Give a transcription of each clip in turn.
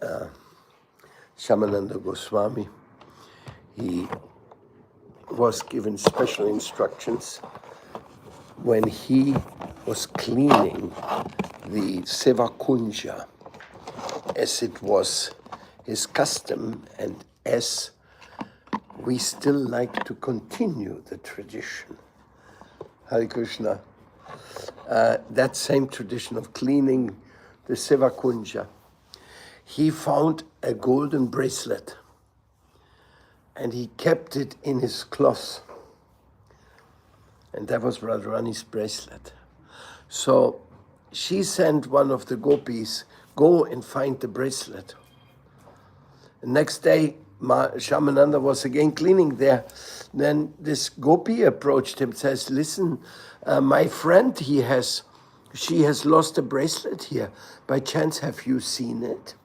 and Shamananda Goswami, he was given special instructions when he was cleaning the Sevakunja, as it was his custom and as we still like to continue the tradition. Hare Krishna. That same tradition of cleaning the Sevakunja. He found a golden bracelet and he kept it in his cloth. And that was Radharani's bracelet. So she sent one of the gopis, go and find the bracelet. The next day, Shamananda was again cleaning there. Then this gopi approached him, says, listen, my friend, she has lost a bracelet here. By chance, have you seen it?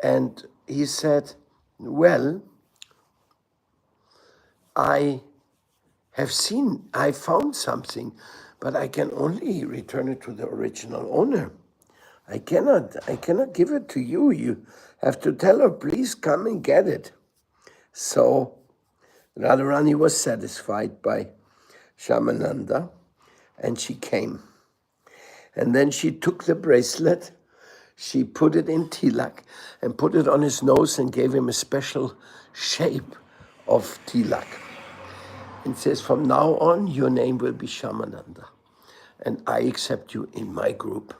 And he said, well, I found something, but I can only return it to the original owner. I cannot give it to you. You have to tell her, please come and get it. So Radharani was satisfied by Shamananda, and she came. And then she took the bracelet, she put it in tilak, and put it on his nose and gave him a special shape of tilak. And says, from now on, your name will be Shamananda, and I accept you in my group.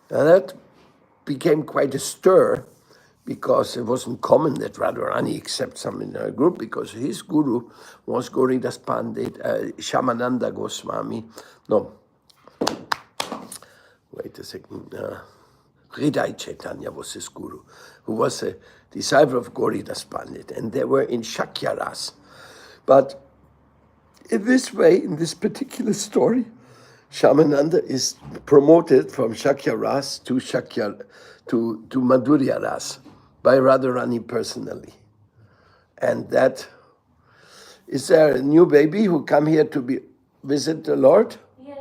Now that became quite a stir, because it wasn't common that Radharani accepts someone in her group, because his guru was Gauridas Pandit, Shamananda Goswami. No, wait a second. Hridai Chaitanya was his guru, who was a disciple of Gauridas Pandit, and they were in Shakyaras. But in this way, in this particular story, Shamananda is promoted from Shakyaras to Madhurya Ras by Radharani personally. And that, is there a new baby who come here to visit the Lord? Yes.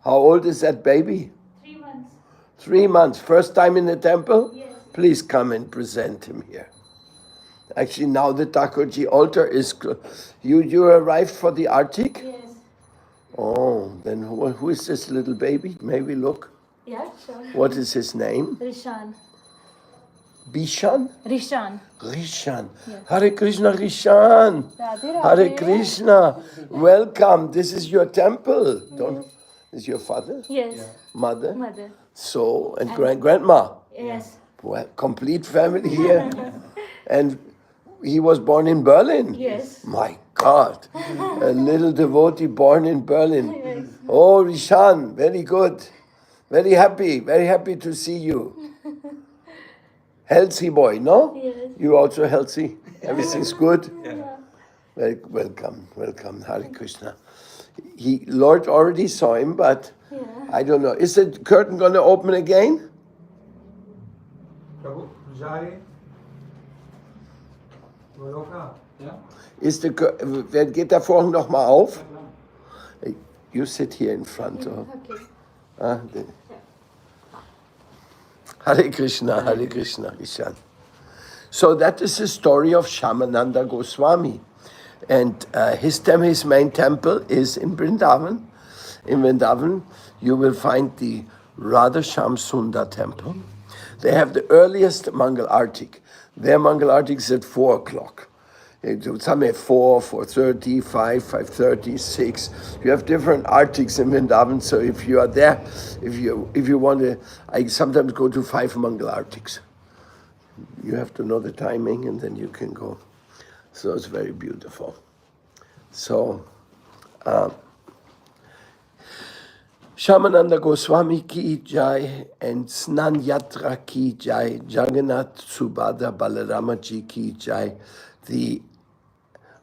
How old is that baby? 3 months. 3 months. First time in the temple? Yes. Please come and present him here. Actually, now the Thakurji altar is you arrived for the Artik? Yes. Oh, then who is this little baby? May we look? Yeah, sure. What is his name? Rishan. Bishan? Rishan. Rishan. Yes. Hare Krishna, Rishan. Radhe Radhe. Hare Krishna. Welcome. This is your temple. Is your father? Yes. Mother? Mother. So, and grandma? Yes. Well, complete family here. And he was born in Berlin? Yes. My God. A little devotee born in Berlin. Yes. Oh, Rishan, very good. Very happy to see you. Healthy boy, no? Yes. You also healthy? Everything's good? Yeah. Welcome, Hare Krishna. Lord already saw him, but Yeah. I don't know. Is the curtain going to open again? Prabhu, Jai. Ja? Geht der Vorhang noch mal auf? You sit here in front. Okay. Hare Krishna, Rishan. So that is the story of Shamananda Goswami. And his main temple is in Vrindavan. In Vrindavan, you will find the Radha Shyam Sundar temple. They have the earliest Mangal Artik. Their Mangal Artik is at 4 o'clock. Some have 4, 4:30, 5, 5:30, 6. You have different Artiks in Vrindavan, so if you are there, if you want to, I sometimes go to 5 Mangal Artiks. You have to know the timing and then you can go. So it's very beautiful. So, Shamananda Goswami ki jai and Snan Yatra ki jai, Jagannath Subhadra Balarama ji ki jai. The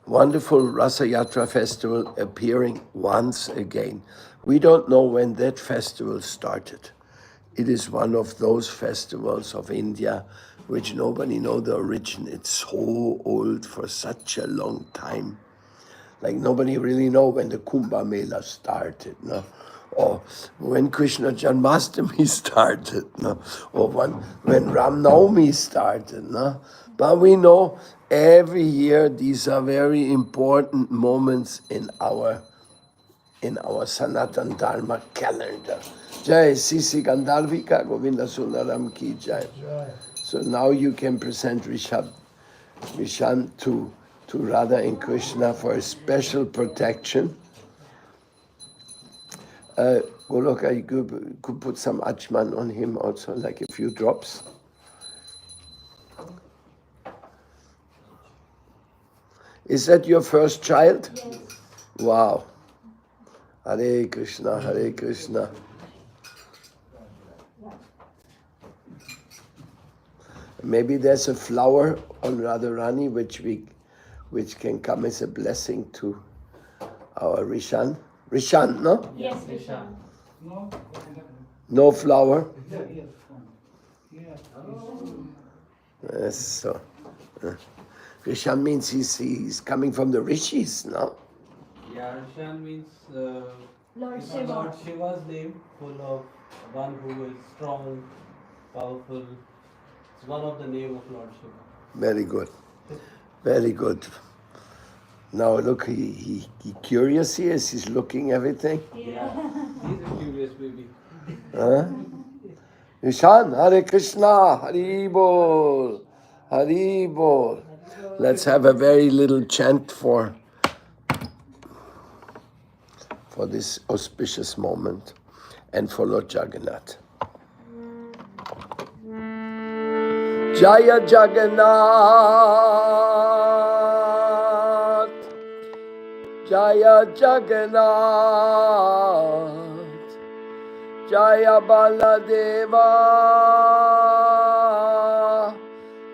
wonderful Rasa Yatra festival appearing once again. We don't know when that festival started. It is one of those festivals of India which nobody knows the origin. It's so old for such a long time. Like nobody really knows when the Kumbh Mela started. No? or when Krishna Janmashtami started, no? Or when Ram Navami started. No? But we know every year these are very important moments in our Sanatan Dharma calendar. Jai Sisi Gandharvika Govinda Sundaram Ki Jai. So now you can present Rishan to Radha and Krishna for a special protection. Goloka, you could put some achman on him also, like a few drops. Is that your first child? Yes. Wow. Hare Krishna, Hare Krishna. Maybe there's a flower on Radharani which can come as a blessing to our Rishan. Rishan, no? Yes, Rishan. No flower? Yes, so. Rishan means he's coming from the rishis, no? Yeah, Rishan means Lord it's Shiva. Lord Shiva's name, full of one who is strong, powerful. It's one of the name of Lord Shiva. Very good. Very good. Now look, he curious here as he's looking everything. Yeah, he's a curious baby. Huh? Nishan, Hare Krishna, Hari Bol, Hari Bol. Let's have a very little chant for this auspicious moment and for Lord Jagannath. Jaya Jagannath, Jaya Jagannath, Jaya Baladeva,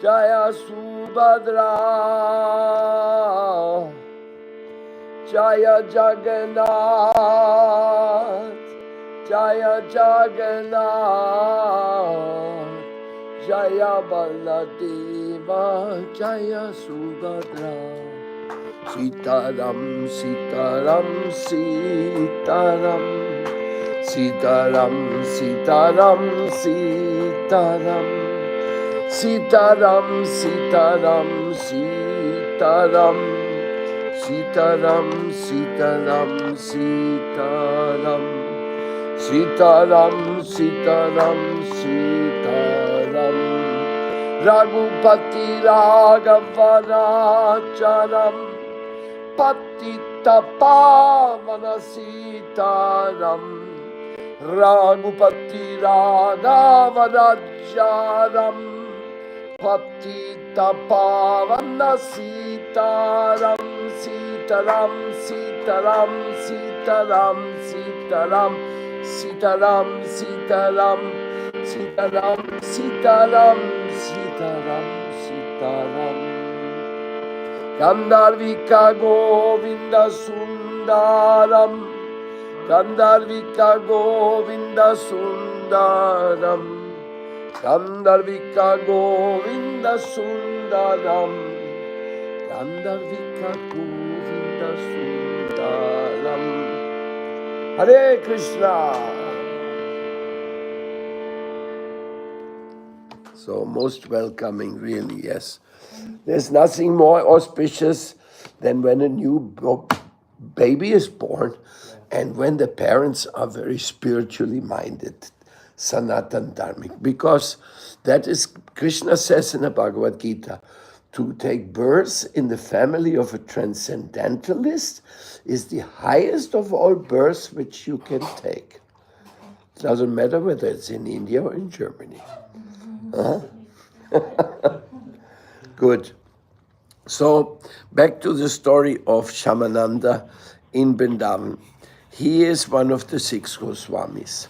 Jaya Subhadra, Jaya Jagannath, Jaya Jagannath, Jaya Baladeva, Jaya Subhadra. Sitaram, Sitaram, Sitaram, Sitaram, Sitaram, Sitaram, Sitaram, Sitaram, Sitaram, Sitaram, Sitaram, Sitaram, Sitaram, Sitaram, Sitaram, Raghupati Raghavanacharam, Patita Pavana Sitaram, Raghupati Raghavanacharam, Patita Pavana Sitaram, Sitaram, Sitaram, Sitaram, Sitaram, Sitaram, Sitaram, Sitaram, Sitaram, Sitaram, Sitaram. Gandharvika Govinda Sundaram, Gandharvika Govinda Sundaram, Gandharvika Govinda Sundaram, Gandharvika Govinda Sundaram. Hare Krishna. So most welcoming, really, yes. There's nothing more auspicious than when a new baby is born and when the parents are very spiritually minded, Sanatan Dharmic. Because that is, Krishna says in the Bhagavad Gita, to take birth in the family of a transcendentalist is the highest of all births which you can take. It doesn't matter whether it's in India or in Germany. Huh? Good. So, back to the story of Shamananda in Vrindavan. He is one of the 6 Goswamis.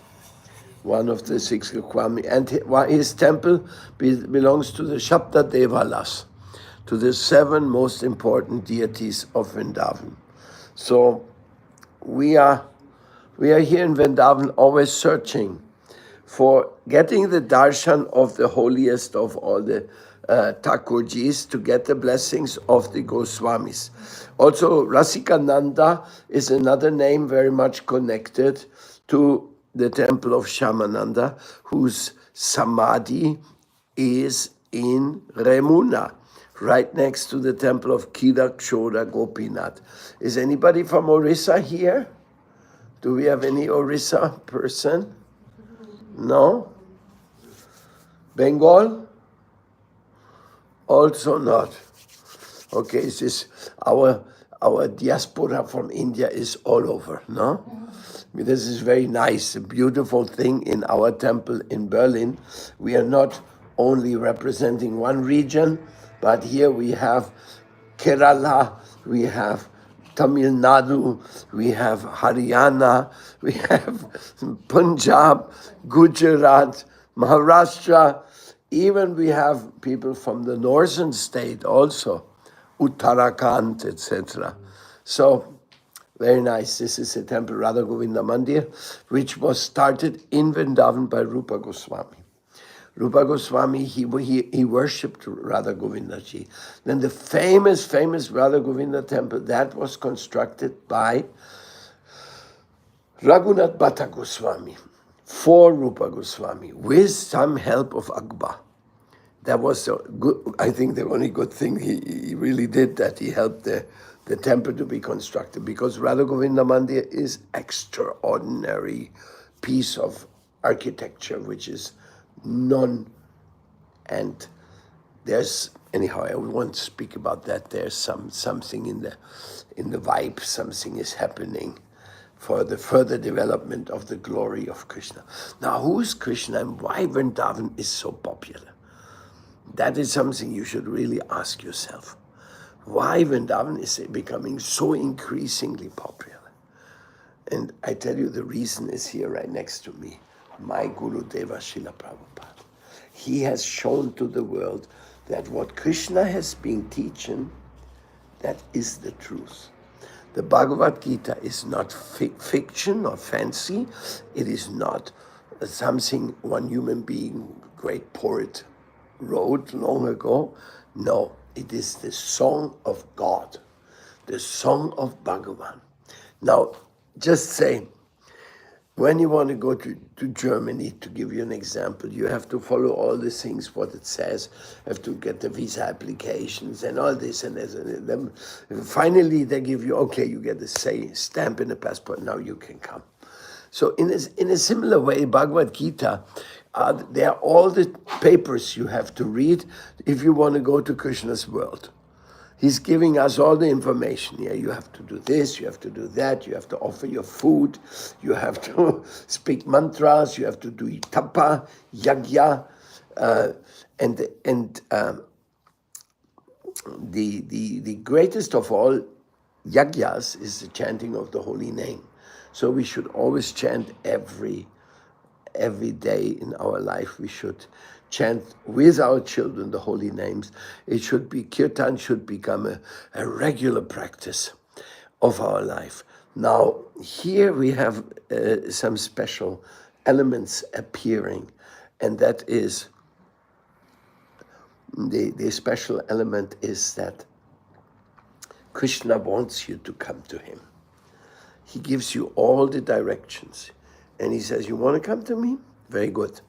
One of the 6 Goswamis. And his temple belongs to the Shabda Devalas, to the 7 most important deities of Vrindavan. So, we are here in Vrindavan always searching for getting the darshan of the holiest of all the Thakurjis, to get the blessings of the Goswamis. Also, Rasikananda is another name very much connected to the temple of Shamananda, whose samadhi is in Remuna, right next to the temple of Kidakshora Gopinath. Is anybody from Orissa here? Do we have any Orissa person? No? Bengal? Also not. Okay, it's just our diaspora from India is all over, no? This is very nice, a beautiful thing in our temple in Berlin. We are not only representing one region, but here we have Kerala, we have Tamil Nadu, we have Haryana, we have Punjab, Gujarat, Maharashtra, even we have people from the northern state also, Uttarakhand, etc. So, very nice. This is a temple, Radha Govinda Mandir, which was started in Vrindavan by Rupa Goswami. Rupa Goswami, he worshipped Radha Govinda ji. Then the famous Radha Govinda temple, that was constructed by Raghunath Bhatta Goswami for Rupa Goswami with some help of Akbar. That was good, I think the only good thing he really did, that he helped the temple to be constructed, because Radha Govinda Mandir is extraordinary piece of architecture, which is and there's, anyhow, I won't speak about that. There's something in the vibe, something is happening for the further development of the glory of Krishna. Now, who is Krishna and why Vrindavan is so popular? That is something you should really ask yourself. Why Vrindavan is becoming so increasingly popular? And I tell you, the reason is here right next to me. My Guru Deva Srila Prabhupada. He has shown to the world that what Krishna has been teaching, that is the truth. The Bhagavad Gita is not fiction or fancy. It is not something one human being, great poet, wrote long ago. No, it is the song of God, the song of Bhagavan. Now, just say, when you want to go to Germany, to give you an example, you have to follow all the things, what it says, have to get the visa applications and all this, and then finally they give you, okay, you get a stamp in the passport, now you can come. So in a similar way, Bhagavad Gita, there are all the papers you have to read if you want to go to Krishna's world. He's giving us all the information. Yeah, you have to do this, you have to do that, you have to offer your food, you have to speak mantras, you have to do tapa, yagya, and the greatest of all yagyas is the chanting of the holy name. So we should always chant every day in our life. We should chant with our children the holy names. It should be, kirtan should become a regular practice of our life. Now, here we have some special elements appearing, and that is, the special element is that Krishna wants you to come to him. He gives you all the directions. And he says, you want to come to me? Very good.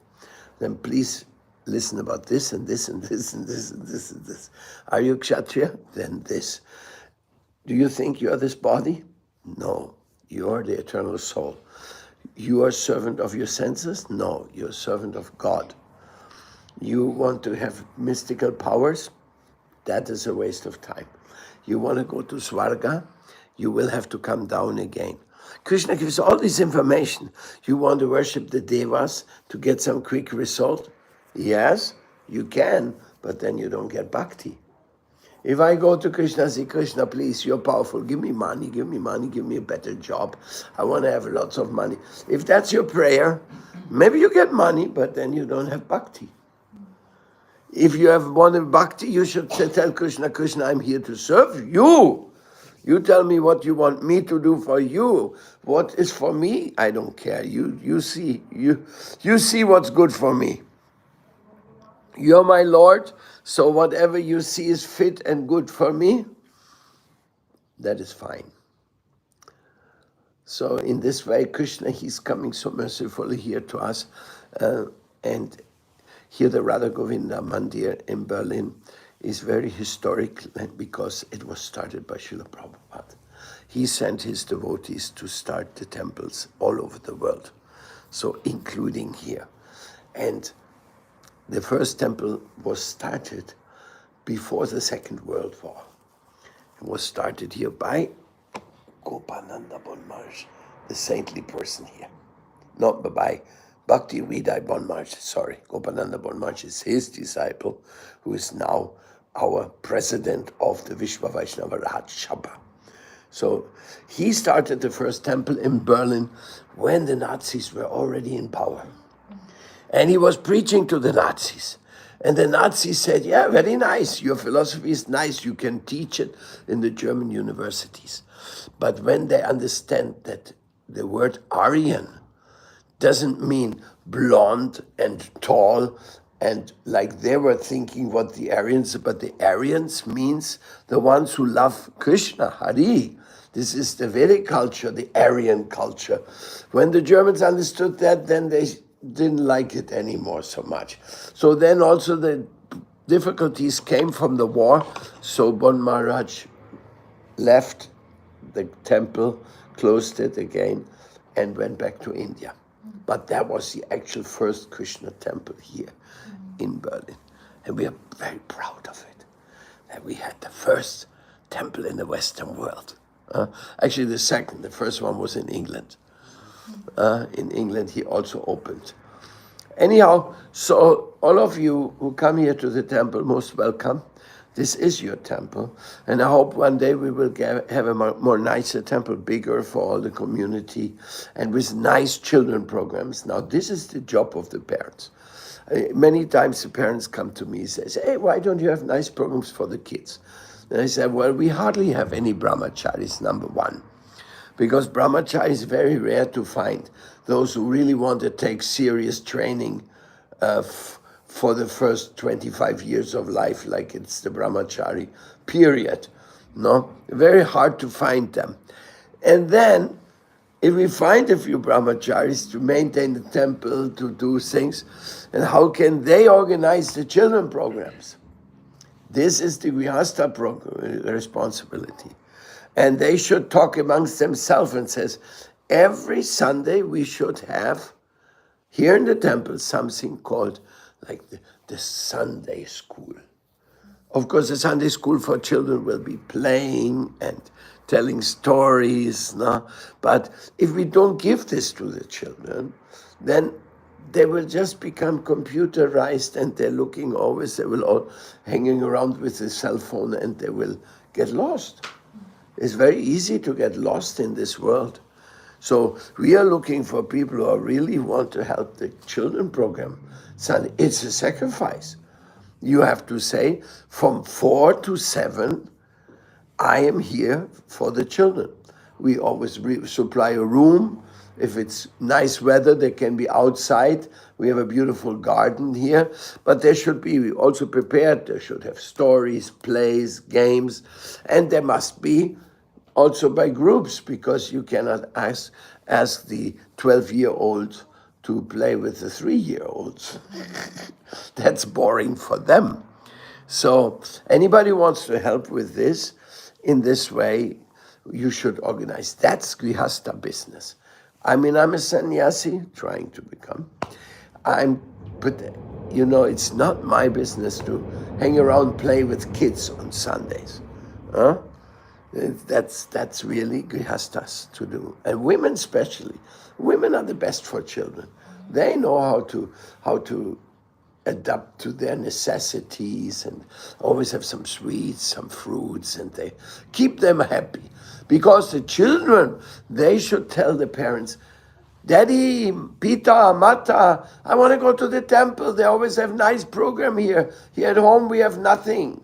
Then please listen about this and this and this and this and this and this. Are you Kshatriya? Then this. Do you think you are this body? No, you are the eternal soul. You are servant of your senses? No, you're servant of God. You want to have mystical powers? That is a waste of time. You want to go to Svarga? You will have to come down again. Krishna gives all this information. You want to worship the devas to get some quick result? Yes, you can, but then you don't get bhakti. If I go to Krishna and say, Krishna, please, you're powerful, give me money, give me a better job. I want to have lots of money. If that's your prayer, maybe you get money, but then you don't have bhakti. If you have wanted bhakti, you should tell Krishna, Krishna, I'm here to serve you. You tell me what you want me to do for you. What is for me, I don't care. You see what's good for me. You're my Lord, so whatever you see is fit and good for me, that is fine. So in this way, Krishna, he's coming so mercifully here to us. And here the Radha Govinda Mandir in Berlin is very historic because it was started by Srila Prabhupada. He sent his devotees to start the temples all over the world, so including here. And the first temple was started before the Second World War. It was started here by Gopananda Bon Marsh, the saintly person here. Not by Bhakti Vidai Bon Marsh, sorry. Gopananda Bon Marsh is his disciple, who is now our president of the Vishwa Vaishnava Raj Sabha. So he started the first temple in Berlin when the Nazis were already in power. And he was preaching to the Nazis. And the Nazis said, yeah, very nice. Your philosophy is nice. You can teach it in the German universities. But when they understand that the word Aryan doesn't mean blonde and tall, and like they were thinking what the Aryans, but the Aryans means the ones who love Krishna, Hari. This is the Vedic culture, the Aryan culture. When the Germans understood that, then they didn't like it anymore so much. So then also the difficulties came from the war. So Bon Maharaj left the temple, closed it again, and went back to India. But that was the actual first Krishna temple here in Berlin. And we are very proud of it, that we had the first temple in the Western world. Actually the second, the first one was in England. In England he also opened. Anyhow, so all of you who come here to the temple, most welcome. This is your temple, and I hope one day we will have a more nicer temple, bigger for all the community, and with nice children programs. Now, this is the job of the parents. Many times the parents come to me and say, hey, why don't you have nice programs for the kids? And I said, well, we hardly have any brahmacharis, number one, because brahmachari is very rare to find. Those who really want to take serious training for the first 25 years of life, like it's the brahmachari period. No, very hard to find them. And then, if we find a few brahmacharis to maintain the temple, to do things, and how can they organize the children programs? This is the Grihastha program responsibility. And they should talk amongst themselves and says, every Sunday we should have here in the temple something called like the Sunday school. Of course, the Sunday school for children will be playing and telling stories, no? But if we don't give this to the children, then they will just become computerized and they're looking always, they will all hanging around with the cell phone and they will get lost. It's very easy to get lost in this world. So we are looking for people who really want to help the children program. So it's a sacrifice. You have to say, from 4 to 7, I am here for the children. We always supply a room. If it's nice weather, they can be outside. We have a beautiful garden here. But they should be also prepared. They should have stories, plays, games. And there must be also by groups, because you cannot ask the 12-year-old to play with the 3-year-olds. That's boring for them. So anybody who wants to help with this, in this way, you should organize. That's Grihastha business. I mean, I'm a sannyasi, trying to become. But it's not my business to hang around, play with kids on Sundays. Huh? That's really Grihasthas to do. And women especially. Women are the best for children. They know how to adapt to their necessities and always have some sweets, some fruits, and they keep them happy. Because the children, they should tell the parents, Daddy, Pita, Mata, I want to go to the temple. They always have nice program here. Here at home we have nothing.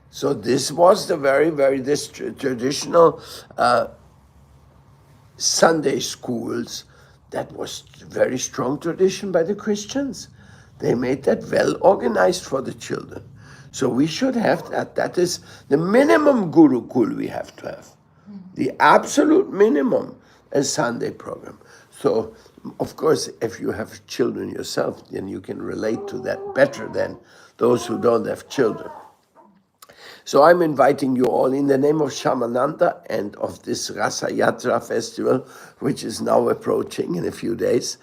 So this was the this traditional Sunday schools. That was very strong tradition by the Christians. They made that well organized for the children. So we should have that. That is the minimum Gurukul we have to have. The absolute minimum. a Sunday program. So, of course, if you have children yourself, then you can relate to that better than those who don't have children. So I'm inviting you all in the name of Shamananda and of this Rasa Yatra festival, which is now approaching in a few days.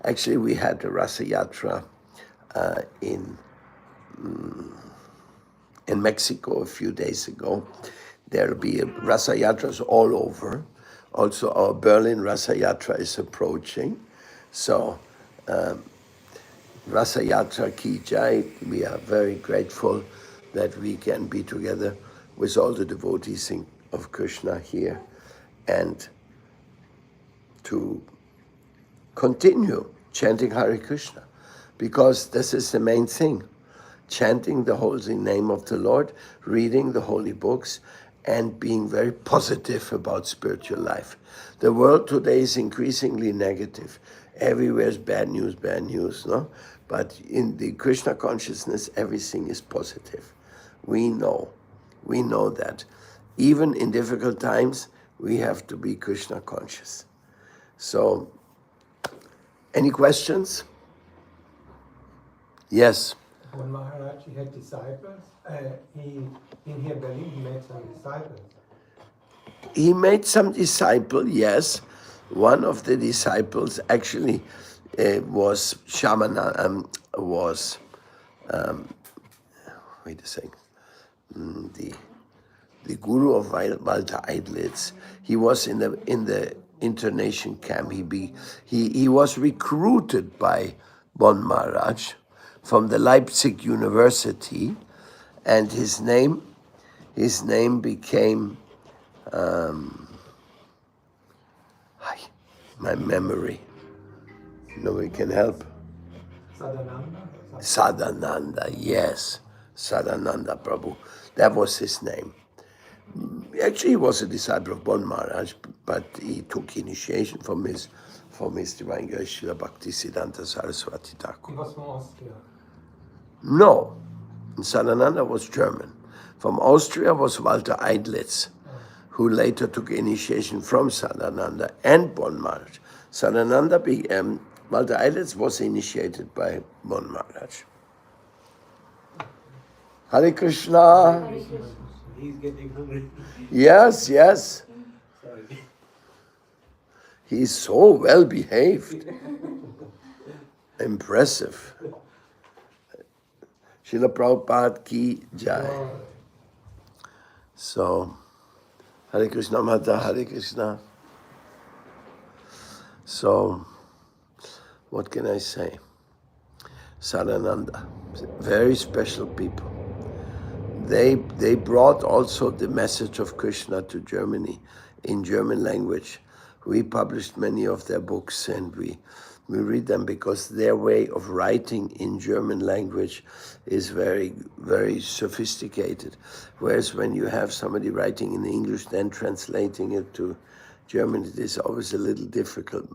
Actually, we had a Rasa Yatra in Mexico a few days ago. There'll be Rasa Yatras all over. Also, our Berlin Rasa Yatra is approaching. So, Rasa Yatra Ki Jai, we are very grateful that we can be together with all the devotees of Krishna here and to continue chanting Hare Krishna, because this is the main thing. Chanting the holy name of the Lord, reading the holy books, and being very positive about spiritual life. The world today is increasingly negative. Everywhere is bad news, no? But in the Krishna consciousness, everything is positive. We know that. Even in difficult times, we have to be Krishna conscious. So, any questions? Yes. When Maharaj, he had disciples, in here in Berlin, he made some disciples. He made some disciples, yes. One of the disciples actually was Shamana, wait a second, the guru of Walter Eidlitz. He was in the internation camp. He was recruited by Bon Maharaj from the Leipzig University, and his name became my memory. Nobody can help. Sadananda, yes. Sadananda Prabhu. That was his name. Actually, he was a disciple of Bon Maharaj, but he took initiation from his Divine Grace Srila Bhakti Siddhanta Saraswati Thakur. He was from Austria. No, Sadananda was German. From Austria was Walter Eidlitz, who later took initiation from Sadananda and Bon Maharaj. Walter Eidlitz was initiated by Bon Maharaj. Hare Krishna. He's getting hungry. Yes. Sorry. He's so well behaved. Impressive. Srila Prabhupada ki jai. So, Hare Krishna Mata, Hare Krishna. So, what can I say? Sadananda, very special people. They brought also the message of Krishna to Germany in German language. We published many of their books, and we read them because their way of writing in German language is very, very sophisticated. Whereas when you have somebody writing in English, then translating it to German, it is always a little difficult.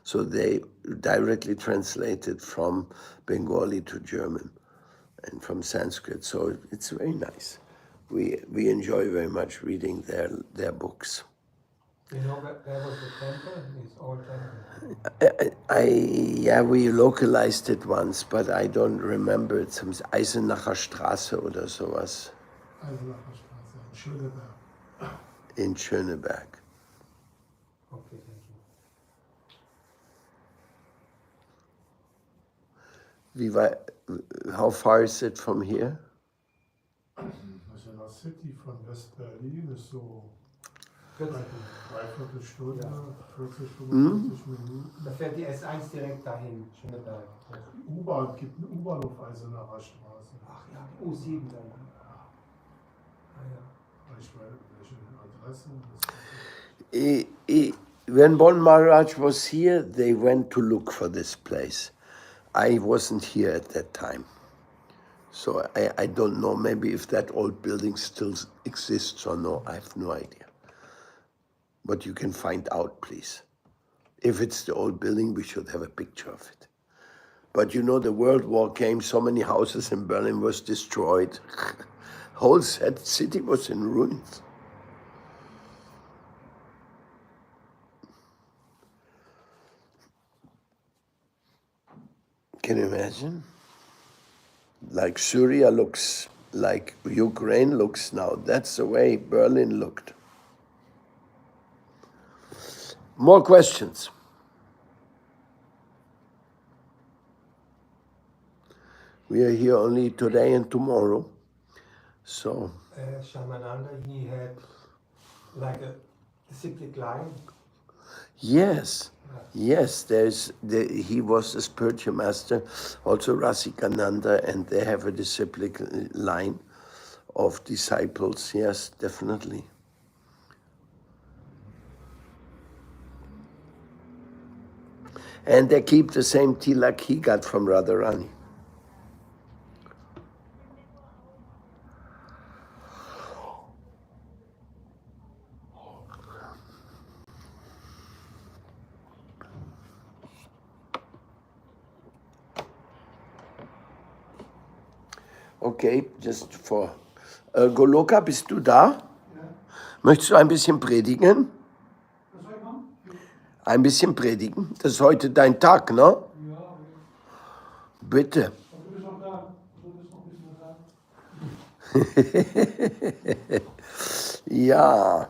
So they directly translated from Bengali to German and from Sanskrit. So it's very nice. We enjoy very much reading their books. You know where was the temple? His old temple. Yeah, we localized it once, but I don't remember. It's some Eisenacher Straße oder sowas. Eisenacher Straße in Schöneberg. In Schöneberg. Okay, thank you. How far is it from here? National City von West-Berlin ist so 40. dreiviertel Stunde, Ja. 40, 45 Minuten. Da fährt die S1 direkt dahin, Schöneberg. U-Bahn, gibt einen U-Bahnhof Eisenacher Straße. Ach ja, U7 dann. Ah ja. Ich weiß, welche Adresse? When Bon Maharaj was here, they went to look for this place. I wasn't here at that time. So I don't know, maybe if that old building still exists or no, I have no idea. But you can find out, please. If it's the old building, we should have a picture of it. But you know, the World War came, so many houses in Berlin was destroyed. Whole city was in ruins. Can you imagine? Like Syria looks, like Ukraine looks now. That's the way Berlin looked. More questions? We are here only today and tomorrow. So, Shamananda, he had like a cyclic line. yes, he was the spiritual master, also Rasikananda, and they have a disciplic line of disciples. Yes, definitely. And they keep the same tilak he got from Radharani. Okay, just for Goloka, bist du da? Ja. Möchtest du ein bisschen predigen? Was soll ich machen? Ein bisschen predigen? Das ist heute dein Tag, ne? Ja, Bitte. aber du bist noch da. Du bist noch ein bisschen da. Ja.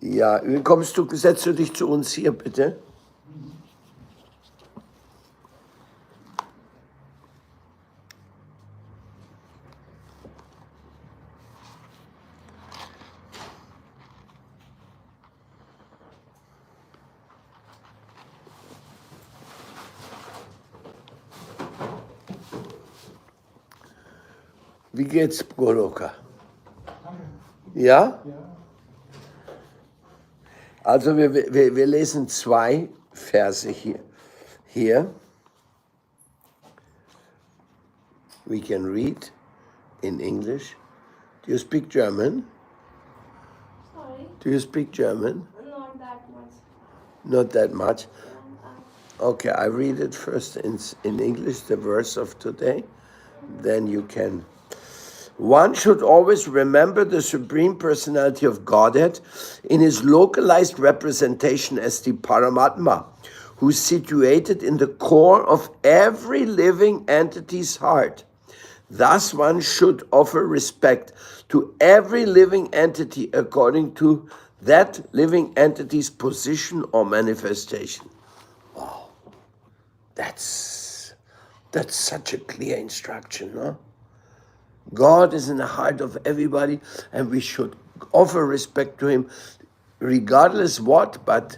Ja, setzt du dich zu uns hier, bitte? Wie geht's, Goloka? Danke. Ja? Ja. Also wir lesen 2 Verse hier. We can read in English. Do you speak German? Sorry, Do you speak German? not that much. Not that much. Um, Okay, I read it first in English, the verse of today. Then you can. One should always remember the Supreme Personality of Godhead in his localized representation as the Paramatma, who is situated in the core of every living entity's heart. Thus, one should offer respect to every living entity according to that living entity's position or manifestation. Wow, that's such a clear instruction, no? God is in the heart of everybody, and we should offer respect to him regardless what, but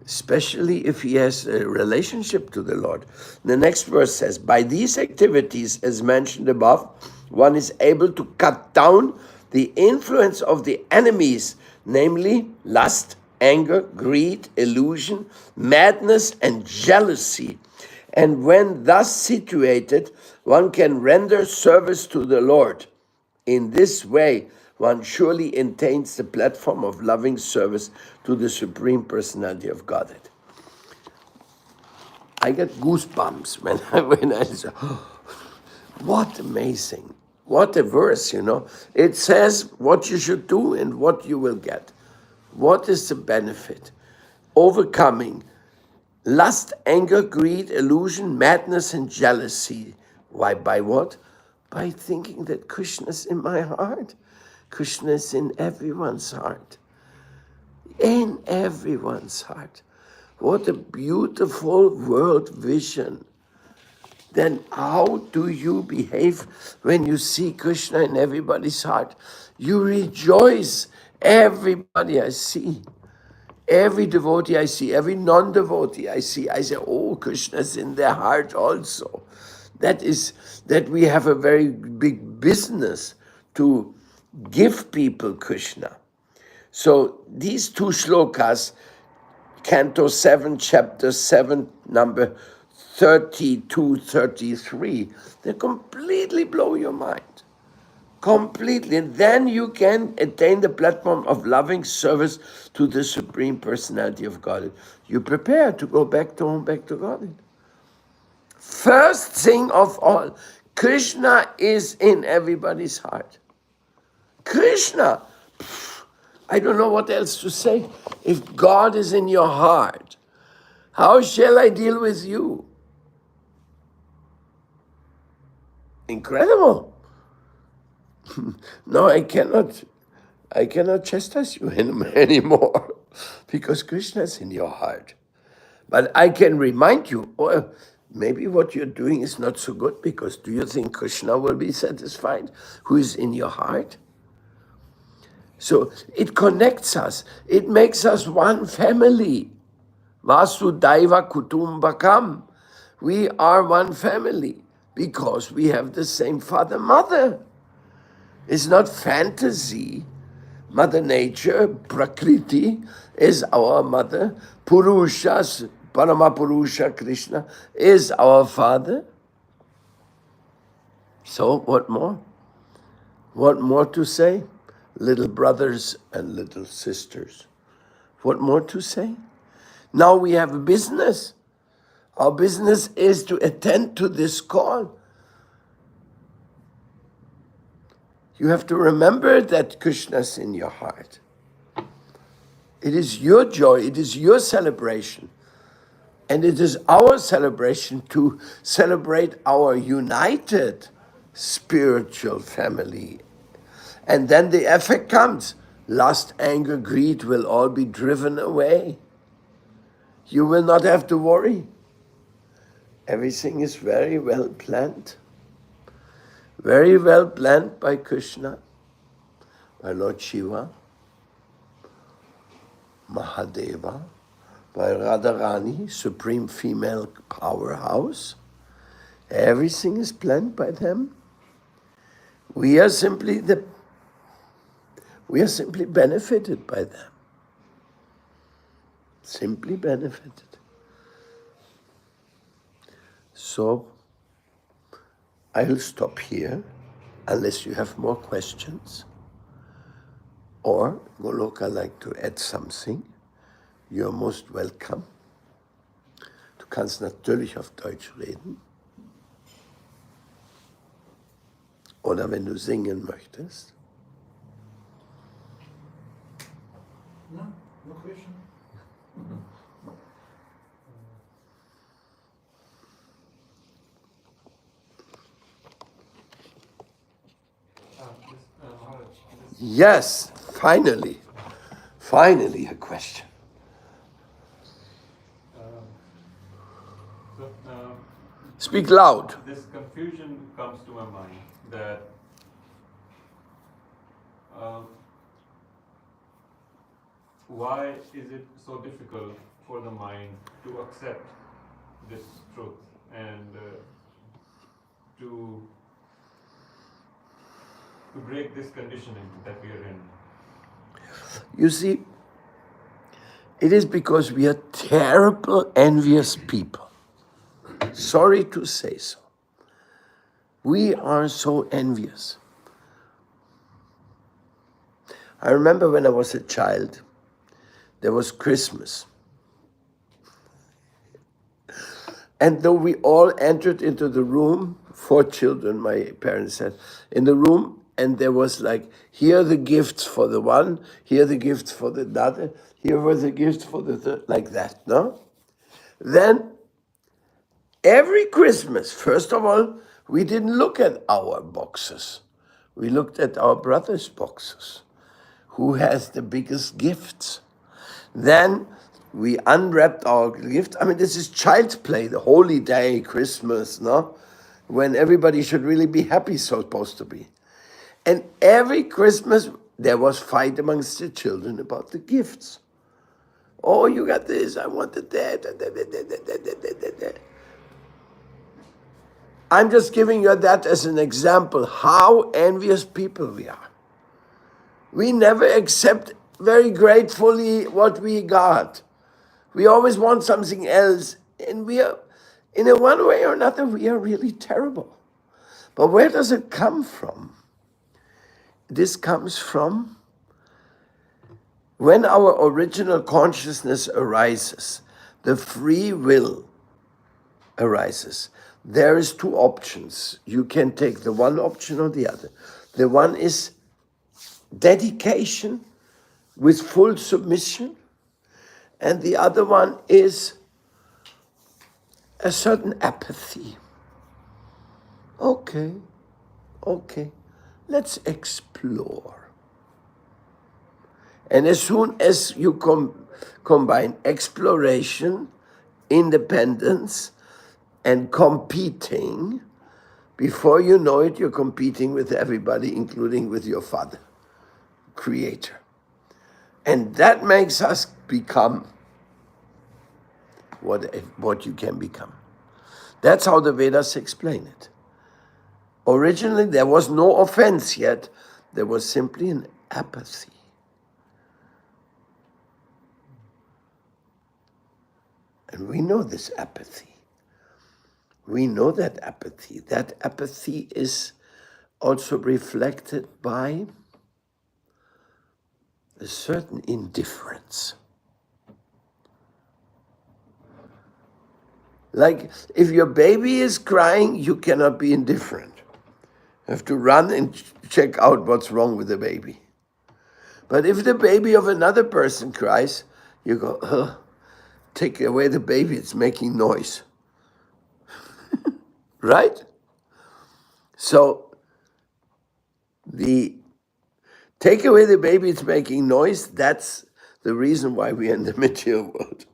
especially if he has a relationship to the Lord. The next verse says, by these activities, as mentioned above, one is able to cut down the influence of the enemies, namely lust, anger, greed, illusion, madness, and jealousy. And when thus situated, one can render service to the Lord. In this way, one surely attains the platform of loving service to the Supreme Personality of Godhead. I get goosebumps when I say, oh, what amazing, what a verse, you know. It says what you should do and what you will get. What is the benefit? Overcoming lust, anger, greed, illusion, madness, and jealousy. Why? By what? By thinking that Krishna is in my heart. Krishna is in everyone's heart. In everyone's heart. What a beautiful world vision. Then how do you behave when you see Krishna in everybody's heart? You rejoice. Everybody I see. Every devotee I see, every non-devotee I see, I say, oh, Krishna's in their heart also. That we have a very big business to give people Krishna. So these 2 shlokas, Canto 7, Chapter 7, number 32, 33, they completely blow your mind. Completely. And then you can attain the platform of loving service to the Supreme Personality of God. You prepare to go back to home, back to God. First thing of all, Krishna is in everybody's heart. Krishna. I don't know what else to say. If God is in your heart, how shall I deal with you? incredible. No, I cannot chastise you anymore because Krishna is in your heart. But I can remind you, or maybe what you're doing is not so good, because do you think Krishna will be satisfied who is in your heart? So it connects us. It makes us one family. Vasudhaiva Kutumbakam. We are one family because we have the same father, mother. It's not fantasy. Mother Nature, Prakriti, is our mother. Purushas, Paramapurusha, Krishna, is our father. So what more? What more to say? Little brothers and little sisters. What more to say? Now we have a business. Our business is to attend to this call. You have to remember that Krishna's in your heart. It is your joy, it is your celebration. And it is our celebration to celebrate our united spiritual family. And then the effect comes. Lust, anger, greed will all be driven away. You will not have to worry. Everything is very well planned. Very well planned by Krishna, by Lord Shiva, Mahadeva, by Radharani, Supreme Female Powerhouse. Everything is planned by them. We are simply benefited by them. Simply benefited. So I'll stop here, unless you have more questions. Or, Goloka like to add something. You're most welcome. Du kannst natürlich auf Deutsch reden. Oder wenn du singen möchtest. No, no question. Yes, finally a question. Speak loud. This confusion comes to my mind that why is it so difficult for the mind to accept this truth and to break this conditioning that we are in? You see, it is because we are terrible, envious people. Sorry to say so. We are so envious. I remember when I was a child, there was Christmas. And though we all entered into the room, 4 children, my parents said, in the room, and there was like, here are the gifts for the one, here are the gifts for the other, here were the gifts for the third, like that, no? Then, every Christmas, first of all, we didn't look at our boxes. We looked at our brothers' boxes. Who has the biggest gifts? Then we unwrapped our gifts. I mean, this is child's play, the holy day, Christmas, no? When everybody should really be happy, supposed to be. And every Christmas, there was fight amongst the children about the gifts. Oh, you got this, I wanted that. I'm just giving you that as an example, how envious people we are. We never accept very gratefully what we got. We always want something else. And we are, in a one way or another, we are really terrible. But where does it come from? This comes from when our original consciousness arises, the free will arises. There is 2 options. You can take the one option or the other. The one is dedication with full submission, and the other one is a certain apathy. Okay, Okay, let's explore. And as soon as you combine exploration, independence, and competing, before you know it, you're competing with everybody, including with your Father, Creator. And that makes us become what you can become. That's how the Vedas explain it. Originally, there was no offense yet. There was simply an apathy. And we know this apathy. We know that apathy. That apathy is also reflected by a certain indifference. Like if your baby is crying, you cannot be indifferent. You have to run and check out what's wrong with the baby. But if the baby of another person cries, you go, take away the baby, it's making noise. Right? So the take away the baby, it's making noise, that's the reason why we are in the material world.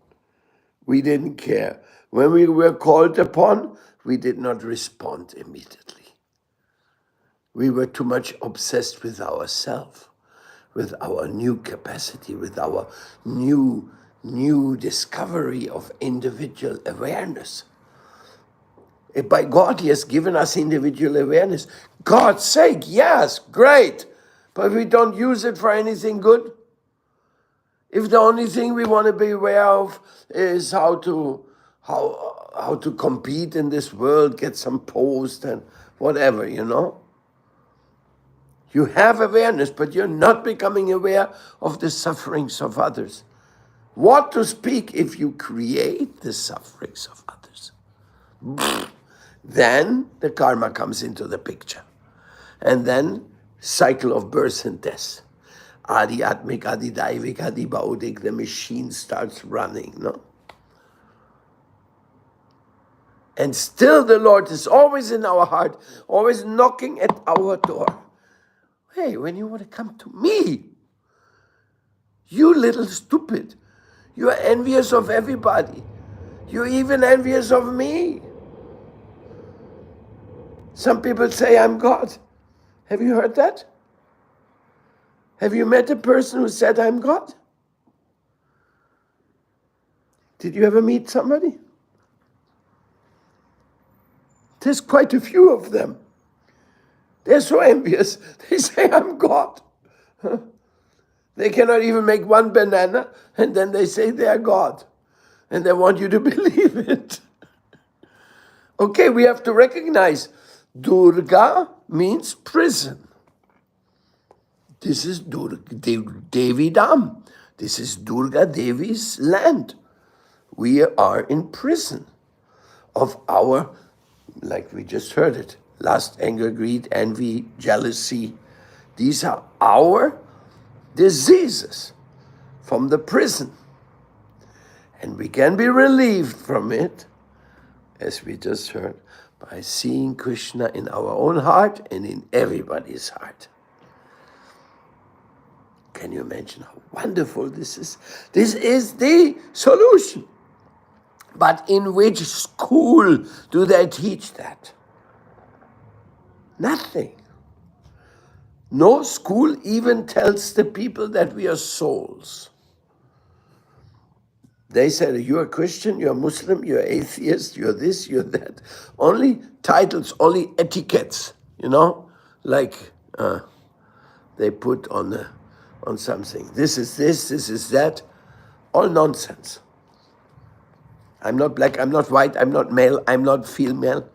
We didn't care. When we were called upon, we did not respond immediately. We were too much obsessed with ourselves, with our new capacity, with our new discovery of individual awareness. By God, He has given us individual awareness. God's sake, yes, great. But we don't use it for anything good. If the only thing we want to be aware of is how to compete in this world, get some post and whatever, You have awareness, but you're not becoming aware of the sufferings of others. What to speak if you create the sufferings of others? Then the karma comes into the picture. And then cycle of birth and death. Adi Atmik, Adi Daivik, Adi Baudik, the machine starts running, no? And still the Lord is always in our heart, always knocking at our door. Hey, when you want to come to me, you little stupid, you are envious of everybody. You're even envious of me. Some people say I'm God. Have you heard that? Have you met a person who said I'm God? Did you ever meet somebody? There's quite a few of them. They're so envious. They say I'm God. They cannot even make one banana, and then they say they are God. And they want you to believe it. Okay, we have to recognize Durga means prison. This is Devi Dham. This is Durga Devi's land. We are in prison of our, like we just heard it, lust, anger, greed, envy, jealousy. These are our diseases from the prison. And we can be relieved from it, as we just heard, by seeing Krishna in our own heart and in everybody's heart. Can you imagine how wonderful this is? This is the solution. But in which school do they teach that? Nothing. No school even tells the people that we are souls. They said, you're a Christian, you're a Muslim, you're atheist, you're this, you're that. Only titles, only etiquettes, like they put on something. This is this is that. All nonsense. I'm not black, I'm not white, I'm not male, I'm not female.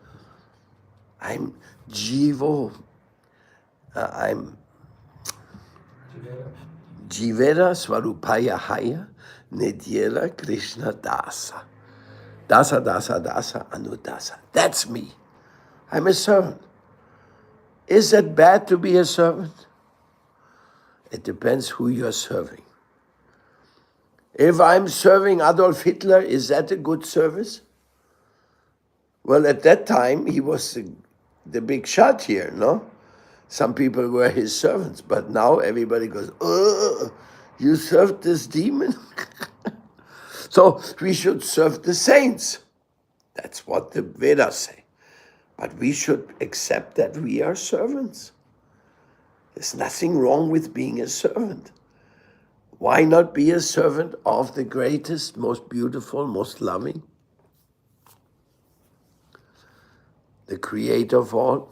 I'm Jivo. I'm Jivera Swarupaya Haya Nidyela Krishna Dasa. Dasa, Dasa, Dasa, Anudasa. That's me. I'm a servant. Is it bad to be a servant? It depends who you're serving. If I'm serving Adolf Hitler, is that a good service? Well, at that time, he was the big shot here, no? Some people were his servants, but now everybody goes, "Oh, you served this demon?" So we should serve the saints. That's what the Vedas say. But we should accept that we are servants. There's nothing wrong with being a servant. Why not be a servant of the greatest, most beautiful, most loving, the creator of all?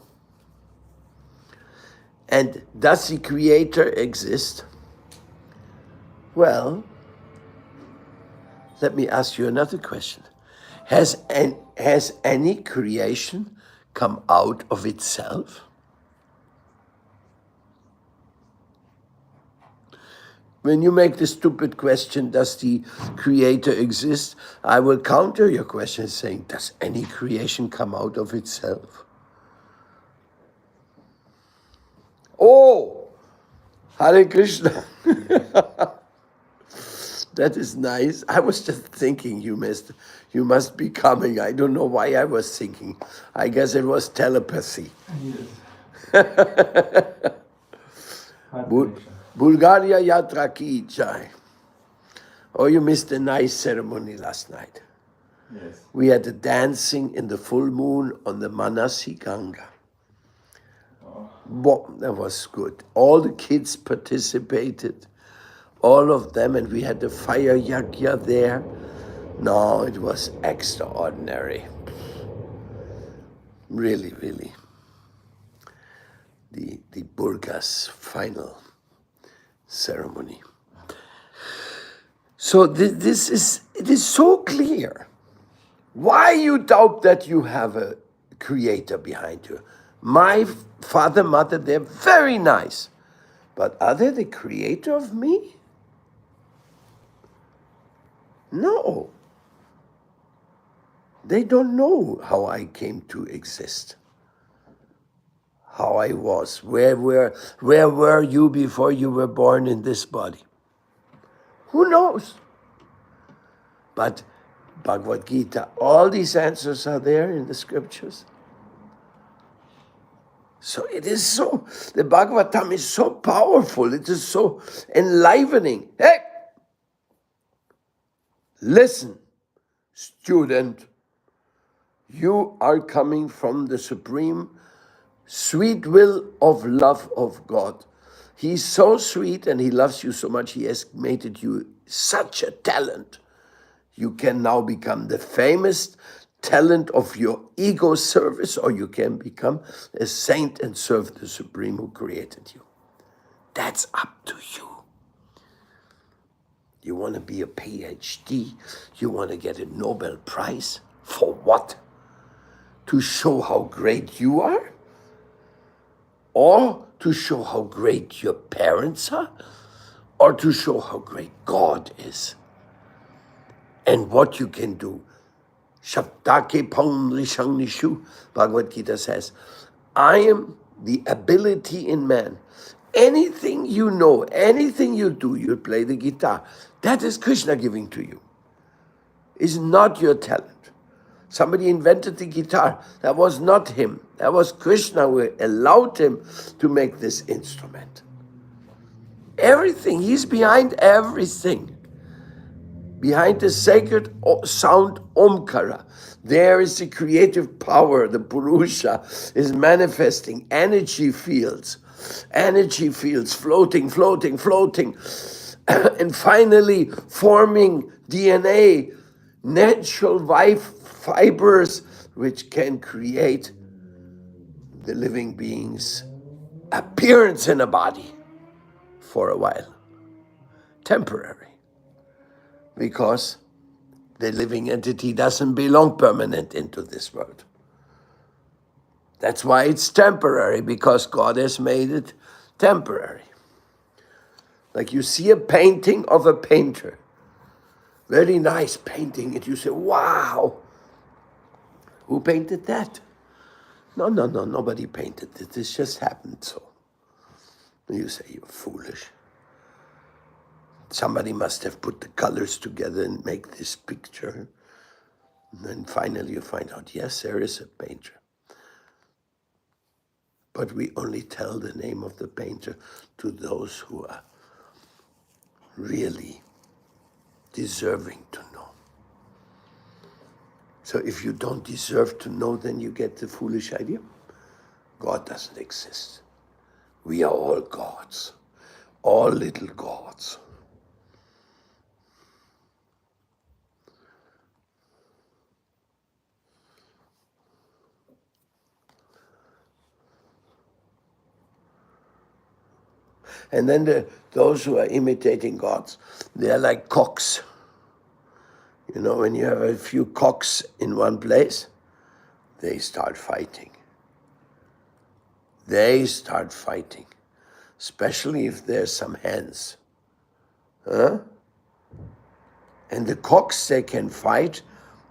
And does the creator exist? Well, let me ask you another question. Has any creation come out of itself? When you make the stupid question, does the creator exist? I will counter your question saying, does any creation come out of itself? Oh, Hare Krishna. That is nice. I was just thinking you must be coming. I don't know why I was thinking. I guess it was telepathy. Bulgaria Yatra ki jai. Oh, you missed a nice ceremony last night. Yes. We had a dancing in the full moon on the Manasi Ganga. Wow, that was good. All the kids participated, all of them, and we had the fire yagya there. No, it was extraordinary. Really, really. The Burga's final ceremony. So it is so clear. Why you doubt that you have a creator behind you? My father, mother, they're very nice. But are they the creator of me? No. They don't know how I came to exist. How I was. Where were you before you were born in this body? Who knows? But Bhagavad Gita, all these answers are there in the scriptures. So it is so, the Bhagavatam is so powerful, it is so enlivening. Hey! Listen, student, you are coming from the supreme sweet will of love of God. He's so sweet and he loves you so much, he has made you such a talent. You can now become the famous talent of your ego service, or you can become a saint and serve the Supreme who created you. That's up to you. You want to be a PhD? You want to get a Nobel Prize? For what? To show how great you are? Or to show how great your parents are? Or to show how great God is? And what you can do. Shabdake Pam Lishang Nishu, Bhagavad Gita says, I am the ability in man. Anything you know, anything you do, you play the guitar. That is Krishna giving to you. It's not your talent. Somebody invented the guitar. That was not him. That was Krishna who allowed him to make this instrument. Everything, he's behind everything. Behind the sacred sound Omkara, there is the creative power, the Purusha is manifesting energy fields floating, floating, floating, and finally forming DNA, natural fibers, which can create the living being's appearance in a body for a while, temporary. Because the living entity doesn't belong permanent into this world. That's why it's temporary, because God has made it temporary. Like you see a painting of a painter, very nice painting, and you say, wow, who painted that? No, nobody painted it. This just happened so. You say, you're foolish. Somebody must have put the colors together and make this picture. And then finally you find out, yes, there is a painter. But we only tell the name of the painter to those who are really deserving to know. So if you don't deserve to know, then you get the foolish idea. God doesn't exist. We are all gods, all little gods. And then those who are imitating gods, they are like cocks. You know, when you have a few cocks in one place, they start fighting. They start fighting, especially if there's some hens. Huh? And the cocks, they can fight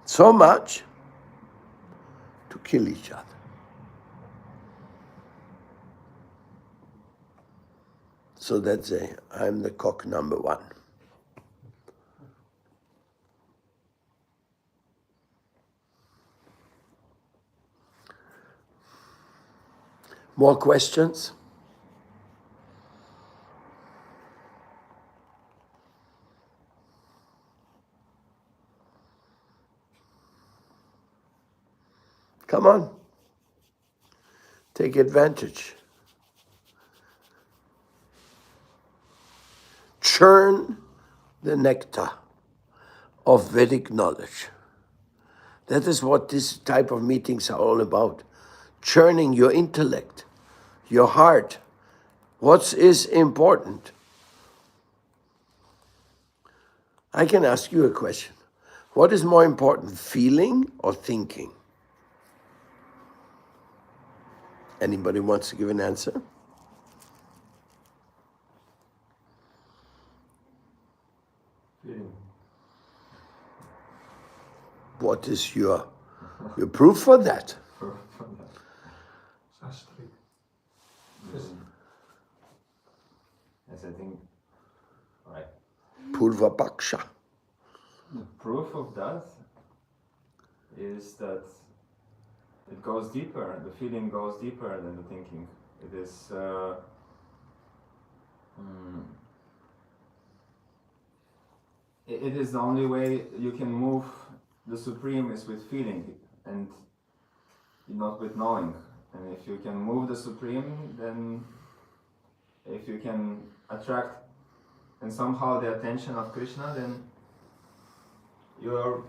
so much to kill each other. So that's I'm the cock number one. More questions? Come on. Take advantage. Churn the nectar of Vedic knowledge. That is what this type of meetings are all about. Churning your intellect, your heart. What is important? I can ask you a question. What is more important, feeling or thinking? Anybody wants to give an answer? Feeling. What is your proof for that? Sastri. Yes, I think, right. Purva Paksha. The proof of that is that it goes deeper, the feeling goes deeper than the thinking. It is, it is the only way you can move the Supreme is with feeling and not with knowing. And if you can move the Supreme, then if you can attract and somehow the attention of Krishna, then you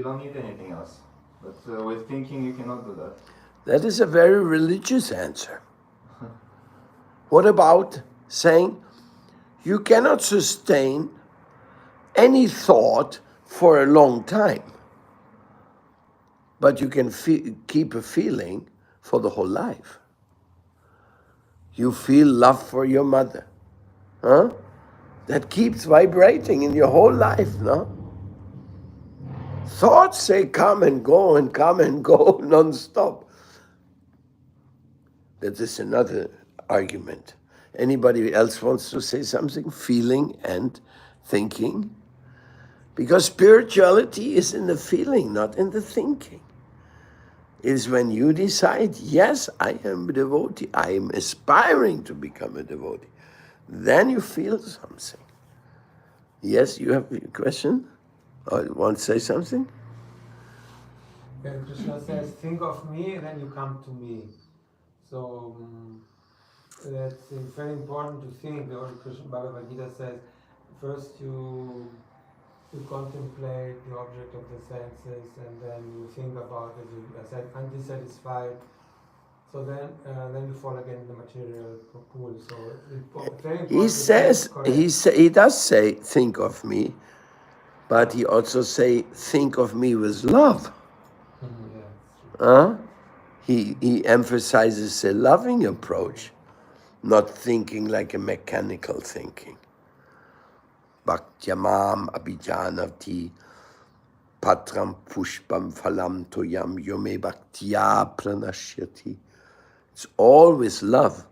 don't need anything else. But with thinking, you cannot do that. That is a very religious answer. What about saying you cannot sustain any thought for a long time, but you can keep a feeling for the whole life? You feel love for your mother, huh? That keeps vibrating in your whole life, no? Thoughts, they come and go non-stop. That is another argument. Anybody else wants to say something? Feeling and thinking? Because spirituality is in the feeling, not in the thinking. It is when you decide, yes, I am a devotee, I am aspiring to become a devotee. Then you feel something. Yes, you have a question? Or you want to say something? When Krishna says, think of me, then you come to me. So that's very important to think. The Lord Krishna Bhagavad Gita says, first you contemplate the object of the senses, and then you think about it, you are undissatisfied. So then you fall again in the material pool. So it's very important. He says, he does say, think of me, but he also say, think of me with love. Yeah, He emphasizes a loving approach, not thinking like a mechanical thinking. Bhaktyamam abhijanati patram pushpam phalam toyam yome bhaktya pranashyati. It's always love.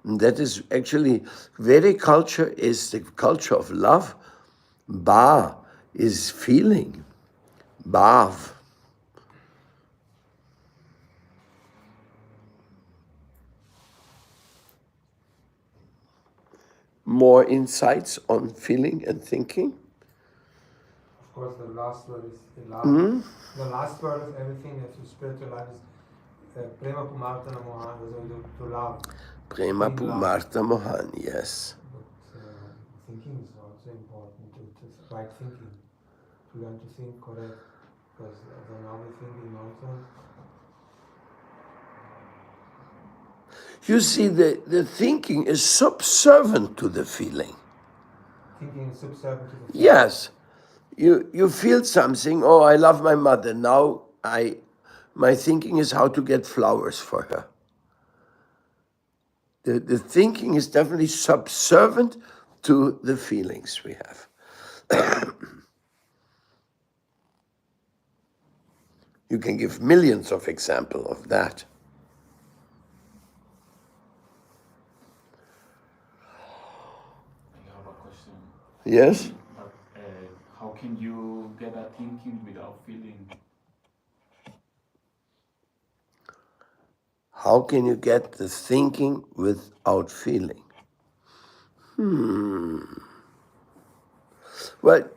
And that is actually, Vedic culture is the culture of love. Bha is feeling. Bhav. more insights on feeling and thinking? Of course, the last word is love. The last word of everything that you spiritual life is prema pumartana mohan, to love. Prema In love. Pumarta Mohan, yes. But thinking is also important, to right thinking, to learn to think correct, because the normal thinking nonsense. You see, the thinking is subservient to the feeling. Thinking is subservient to the feeling. Yes. You feel something, oh, I love my mother. Now my thinking is how to get flowers for her. The thinking is definitely subservient to the feelings we have. You can give millions of examples of that. I have a question. Yes? But how can you get a thinking without feeling? How can you get the thinking without feeling? Well,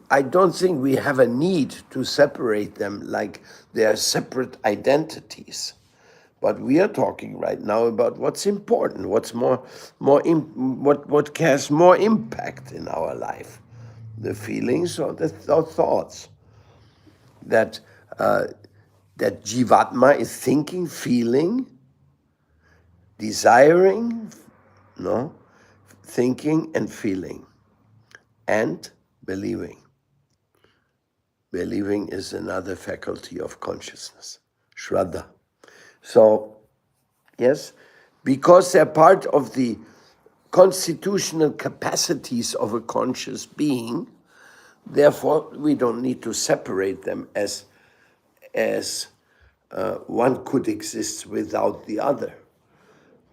I don't think we have a need to separate them like they are separate identities. But we are talking right now about what's important, what's what has more impact in our life, the feelings or the thoughts. That Jivatma is thinking, feeling, desiring, no, thinking and feeling, and believing. Believing is another faculty of consciousness, Shraddha. So, yes, because they're part of the constitutional capacities of a conscious being, therefore we don't need to separate them as one could exist without the other,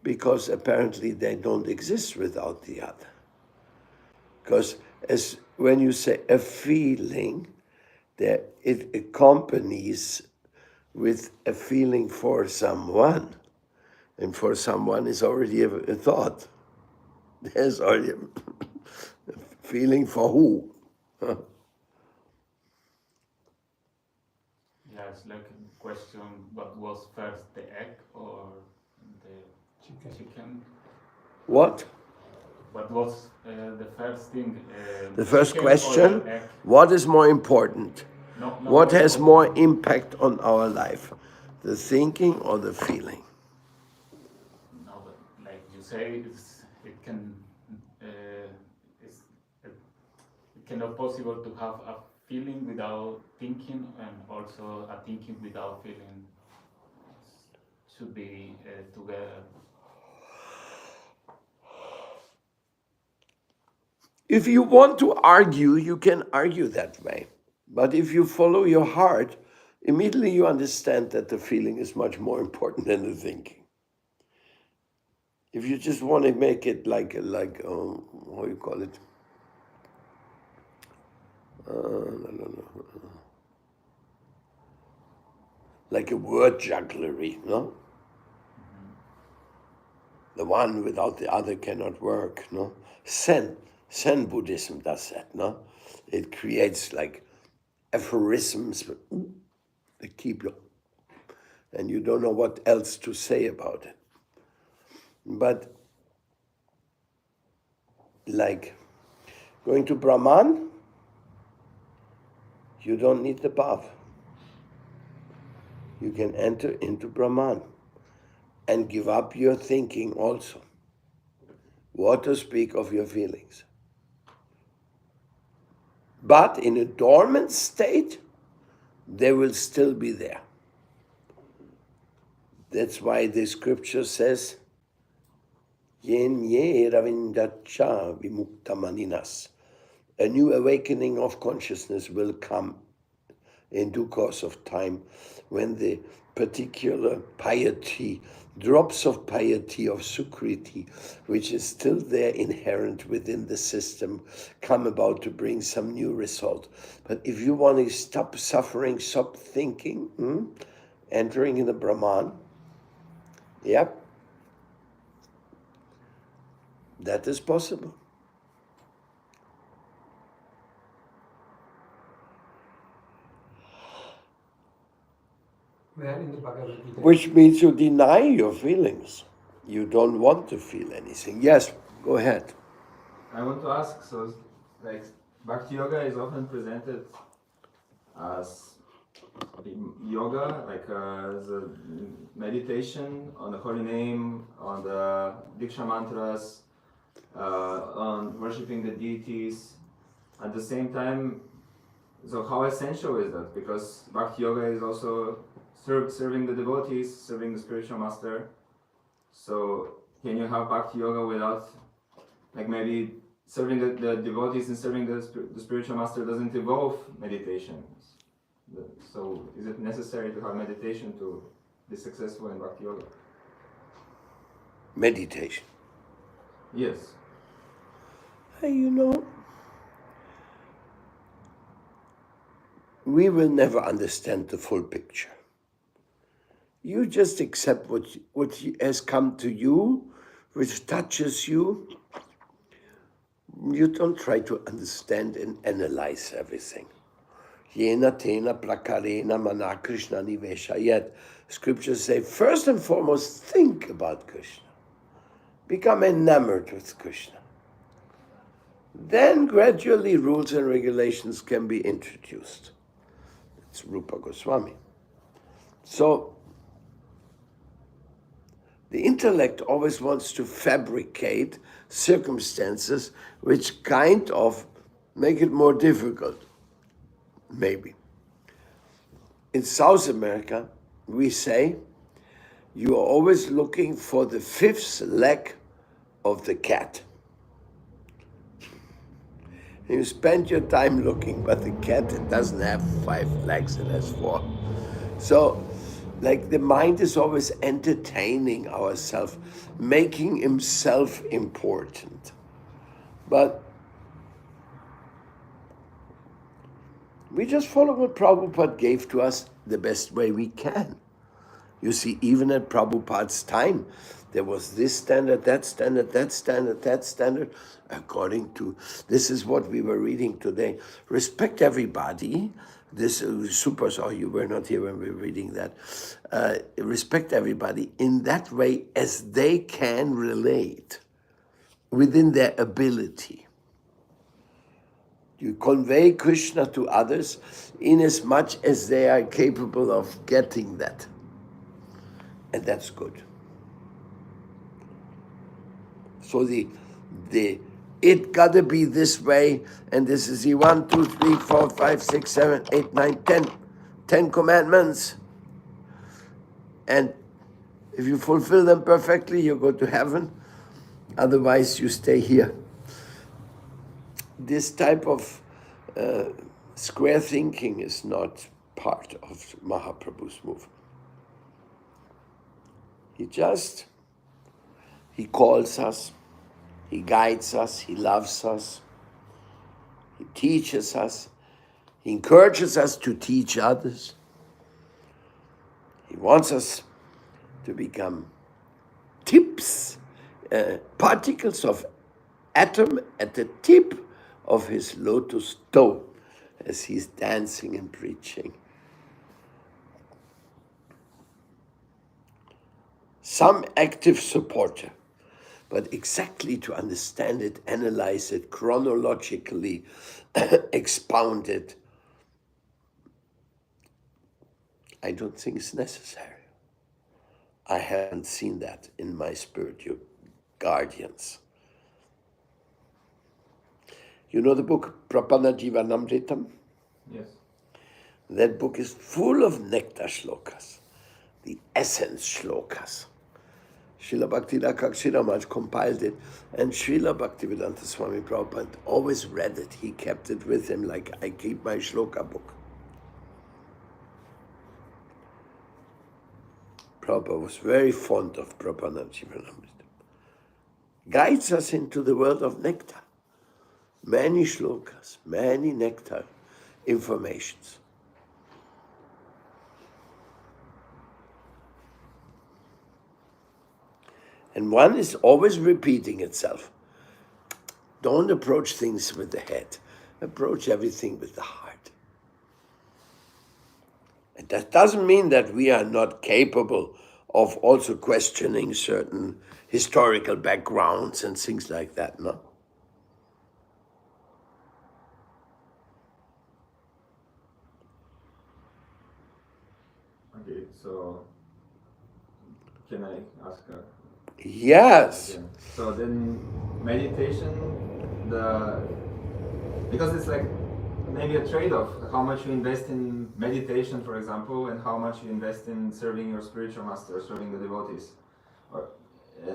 because apparently they don't exist without the other. Because as when you say a feeling, that it accompanies with a feeling for someone, and for someone is already a thought. There's already a feeling for who? Yeah, it's like a question, what was first, the egg or the chicken? What? What was the first thing? The first chicken question, or the egg? what is more important? No, What has more impact on our life? The thinking or the feeling? No, but like you say, it cannot possible to have a feeling without thinking, and also a thinking without feeling should be together. If you want to argue, you can argue that way. But if you follow your heart, immediately you understand that the feeling is much more important than the thinking. If you just want to make it like how you call it? Like a word jugglery, no? The one without the other cannot work, no? Zen Buddhism does that, no? It creates like aphorisms that keep you, and you don't know what else to say about it. But like going to Brahman, you don't need the path. You can enter into Brahman and give up your thinking also. What to speak of your feelings. But in a dormant state, they will still be there. That's why the scripture says, Yen ye ravindacha vimuktamaninas. A new awakening of consciousness will come in due course of time when the particular piety, drops of piety, of sukriti, which is still there inherent within the system, come about to bring some new result. But if you want to stop suffering, stop thinking, entering in the Brahman, That is possible. Where in the Bhagavad Gita? Which means you deny your feelings. You don't want to feel anything. Yes, go ahead. I want to ask, so like Bhakti Yoga is often presented as yoga, like as a meditation on the holy name, on the Diksha mantras, on worshipping the deities. At the same time, so how essential is that? Because Bhakti Yoga is also serving the devotees, serving the spiritual master. So can you have Bhakti Yoga without, like maybe serving the devotees and serving the spiritual master doesn't involve meditation? So is it necessary to have meditation to be successful in Bhakti Yoga? Meditation. Yes. You know, we will never understand the full picture. You just accept what has come to you, which touches you. You don't try to understand and analyze everything. Yena tena prakarena mana Krishna niveshayet. Scriptures say, first and foremost, think about Krishna. Become enamored with Krishna. Then gradually rules and regulations can be introduced. It's Rupa Goswami. So, the intellect always wants to fabricate circumstances which kind of make it more difficult, maybe. In South America, we say, you are always looking for the fifth leg of the cat. You spend your time looking, but the cat, it doesn't have 5 legs, it has 4. So, like the mind is always entertaining ourselves, making himself important. But we just follow what Prabhupada gave to us the best way we can. You see, even at Prabhupada's time, there was this standard, that standard, that standard, that standard, according to, this is what we were reading today. Respect everybody. This you were not here when we were reading that. Respect everybody in that way as they can relate within their ability. You convey Krishna to others in as much as they are capable of getting that. And that's good. So it gotta be this way, and this is the 1, 2, 3, 4, 5, 6, 7, 8, 9, 10 commandments. And if you fulfill them perfectly, you go to heaven. Otherwise, you stay here. This type of square thinking is not part of Mahaprabhu's movement. He calls us, he guides us, he loves us, he teaches us, he encourages us to teach others. He wants us to become tips, particles of atom at the tip of his lotus toe as he's dancing and preaching. Some active supporter, but exactly to understand it, analyze it, chronologically expound it, I don't think it's necessary. I haven't seen that in my spiritual guardians. You know the book Prapana Jivanamritam? Yes. That book is full of nectar shlokas, the essence shlokas. Srila Bhakti Rakshiramaharaj compiled it, and Srila Bhaktivedanta Swami Prabhupada always read it. He kept it with him like I keep my shloka book. Prabhupada was very fond of Prapana Jivanamritam. Guides us into the world of nectar. Many shlokas, many nectar informations. And one is always repeating itself. Don't approach things with the head. Approach everything with the heart. And that doesn't mean that we are not capable of also questioning certain historical backgrounds and things like that, no? Okay, so can I ask Yes. again? So then meditation, because it's like maybe a trade-off, how much you invest in meditation, for example, and how much you invest in serving your spiritual master, serving the devotees,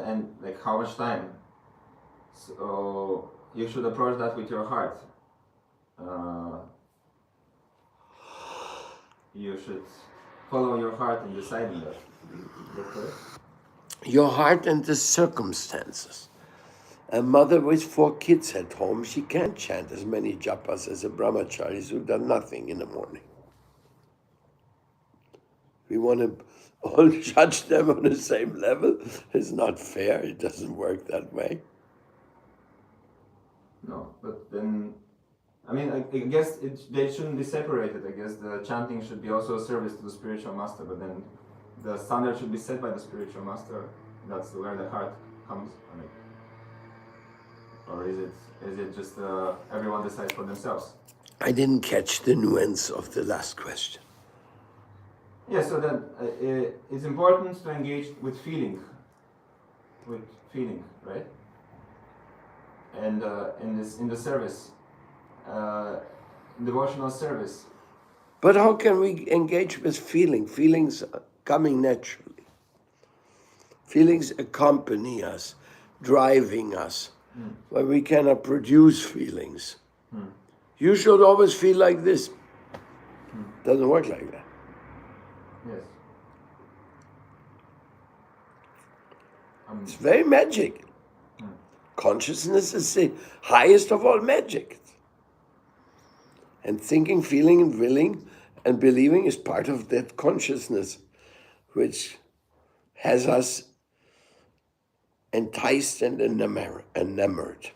and like how much time. So you should approach that with your heart. You should follow your heart in deciding that. Is that correct? Your heart and the circumstances. A mother with 4 kids at home, she can't chant as many japas as a brahmacharis who done nothing in the morning. We want to all judge them on the same level. It's not fair. It doesn't work that way. No, but then, I mean, I guess they shouldn't be separated. I guess the chanting should be also a service to the spiritual master, but then the standard should be set by the spiritual master. That's where the heart comes. I mean, or is it just everyone decides for themselves? I didn't catch the nuance of the last question. Yeah, so then it's important to engage with feeling, right? And in the service, devotional service. But how can we engage with feeling? Feelings are coming naturally. Feelings accompany us, driving us, but we cannot produce feelings. You should always feel like this. Doesn't work like that. Yes. It's very magic. Consciousness is the highest of all magic. And thinking, feeling, and willing and believing is part of that consciousness, which has us enticed and enamored.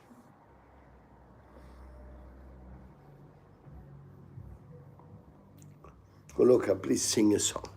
Goloka, please sing a song.